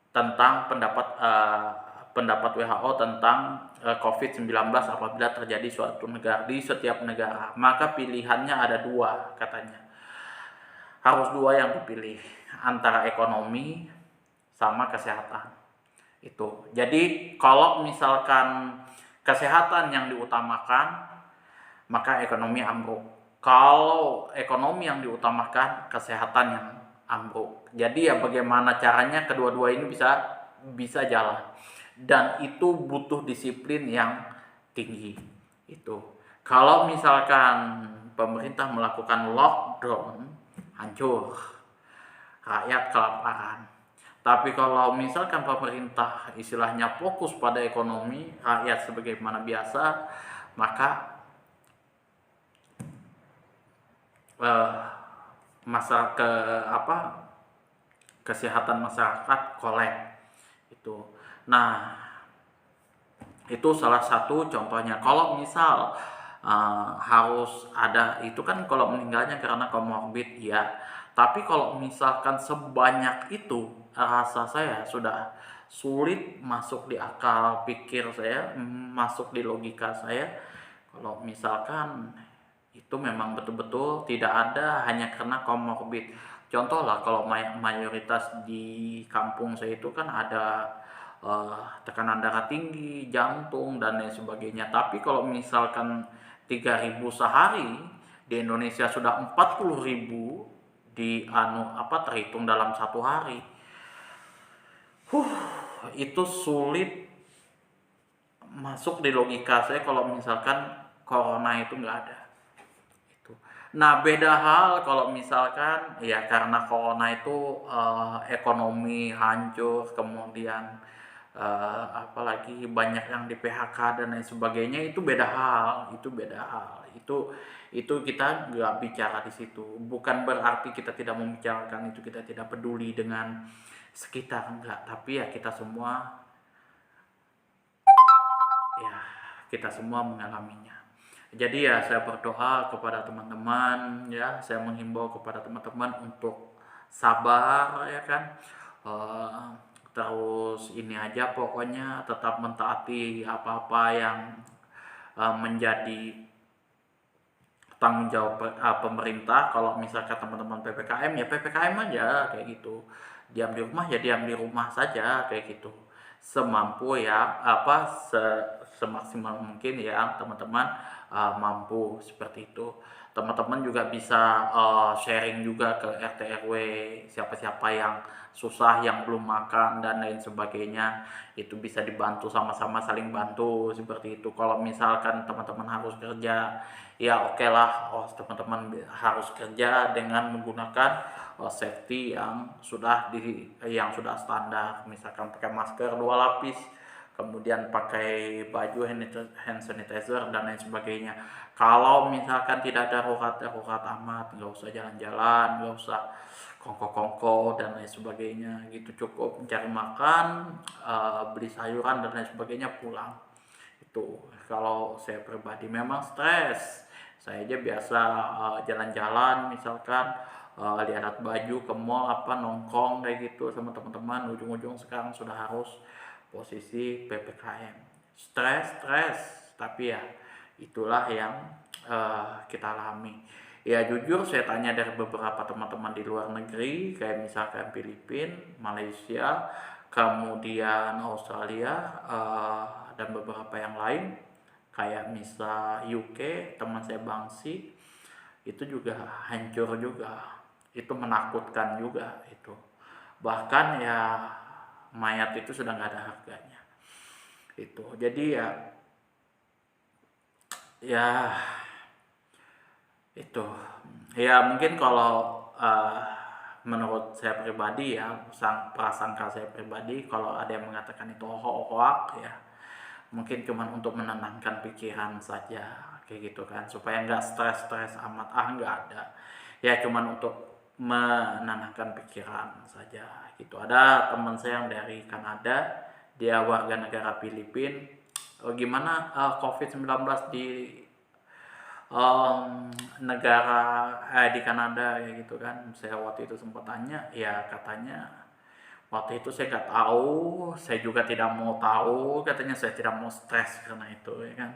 tentang pendapat WHO tentang COVID-19 apabila terjadi suatu negara, di setiap negara, maka pilihannya ada dua katanya. Harus dua yang dipilih, antara ekonomi sama kesehatan. Itu. Jadi kalau misalkan kesehatan yang diutamakan, maka ekonomi ambruk. Kalau ekonomi yang diutamakan, kesehatan yang ambruk. Jadi ya bagaimana caranya kedua-dua ini bisa jalan. Dan itu butuh disiplin yang tinggi. Itu. Kalau misalkan pemerintah melakukan lockdown, hancur, rakyat kelaparan. Tapi kalau misalkan pemerintah istilahnya fokus pada ekonomi, rakyat sebagaimana biasa, maka kesehatan masyarakat kolek itu. Nah, itu salah satu contohnya. Kalau misal harus ada, itu kan kalau meninggalnya karena komorbid ya. Tapi kalau misalkan sebanyak itu, rasa saya sudah sulit masuk di akal pikir saya, masuk di logika saya. Kalau misalkan itu memang betul-betul tidak ada hanya karena komorbid. Contoh lah kalau mayoritas di kampung saya itu kan ada tekanan darah tinggi, jantung dan lain sebagainya. Tapi kalau misalkan 3.000 sehari, di Indonesia sudah 40.000 di terhitung dalam satu hari. Itu sulit masuk di logika saya kalau misalkan corona itu nggak ada. Nah, beda hal kalau misalkan ya karena corona itu ekonomi hancur, kemudian apalagi banyak yang di PHK dan lain sebagainya, itu beda hal, itu kita nggak bicara di situ. Bukan berarti kita tidak membicarakan itu, kita tidak peduli dengan sekitar, enggak, tapi ya kita semua mengalaminya. Jadi ya saya berdoa kepada teman-teman, ya saya menghimbau kepada teman-teman untuk sabar, ya kan. Terus ini aja, pokoknya tetap mentaati apa-apa yang menjadi tanggung jawab pemerintah. Kalau misalkan teman-teman PPKM ya PPKM aja kayak gitu, diam di rumah ya diam di rumah saja kayak gitu, semampu ya semaksimal mungkin ya teman-teman mampu seperti itu. Teman-teman juga bisa sharing juga ke RT RW, siapa-siapa yang susah, yang belum makan dan lain sebagainya, itu bisa dibantu, sama-sama saling bantu seperti itu. Kalau misalkan teman-teman harus kerja, ya oke lah, teman-teman harus kerja dengan menggunakan safety yang sudah standar, misalkan pakai masker 2 lapis, kemudian pakai baju hand sanitizer dan lain sebagainya. Kalau misalkan tidak darurat amat, nggak usah jalan-jalan, nggak usah kongko-kongko dan lain sebagainya gitu, cukup mencari makan, beli sayuran dan lain sebagainya, pulang. Itu kalau saya pribadi. Memang stres, saya aja biasa jalan-jalan, misalkan lihat baju ke mall nongkrong kayak gitu sama teman-teman, ujung-ujung sekarang sudah harus posisi PPKM. Stres, tapi ya itulah yang kita alami. Ya jujur saya tanya dari beberapa teman-teman di luar negeri, kayak misalkan Filipina, Malaysia, kemudian Australia, dan beberapa yang lain, kayak misal UK, teman saya Bangsi, itu juga hancur juga, itu menakutkan juga itu. Bahkan ya mayat itu sudah nggak ada harganya itu. Jadi ya itu ya mungkin kalau menurut saya pribadi ya, prasangka saya pribadi, kalau ada yang mengatakan itu hoax ya mungkin cuman untuk menenangkan pikiran saja kayak gitu kan, supaya nggak stres amat. Nggak ada, ya cuman untuk menenangkan pikiran saja gitu. Ada teman saya yang dari Kanada, dia warga negara Filipina. Gimana COVID-19 di negara di Kanada ya gitu kan. Saya waktu itu sempat tanya, ya katanya waktu itu saya nggak tahu, saya juga tidak mau tahu, katanya saya tidak mau stres karena itu ya kan.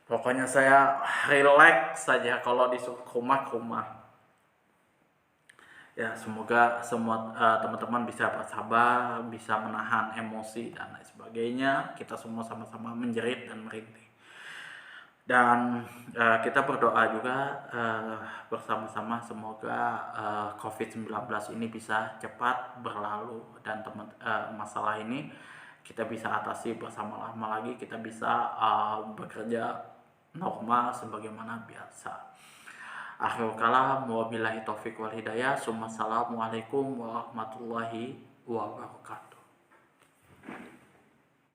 Pokoknya saya relax saja, kalau disuruh ke rumah. Ya semoga semua teman-teman bisa bersabar, bisa menahan emosi dan lain sebagainya. Kita semua sama-sama menjerit dan merintih. Dan kita berdoa juga bersama-sama, semoga COVID-19 ini bisa cepat berlalu dan masalah ini kita bisa atasi bersama-sama lagi, kita bisa bekerja normal sebagaimana biasa. Akhirul kalam, wabillahi taufiq wal hidayah. Assalamualaikum warahmatullahi wabarakatuh.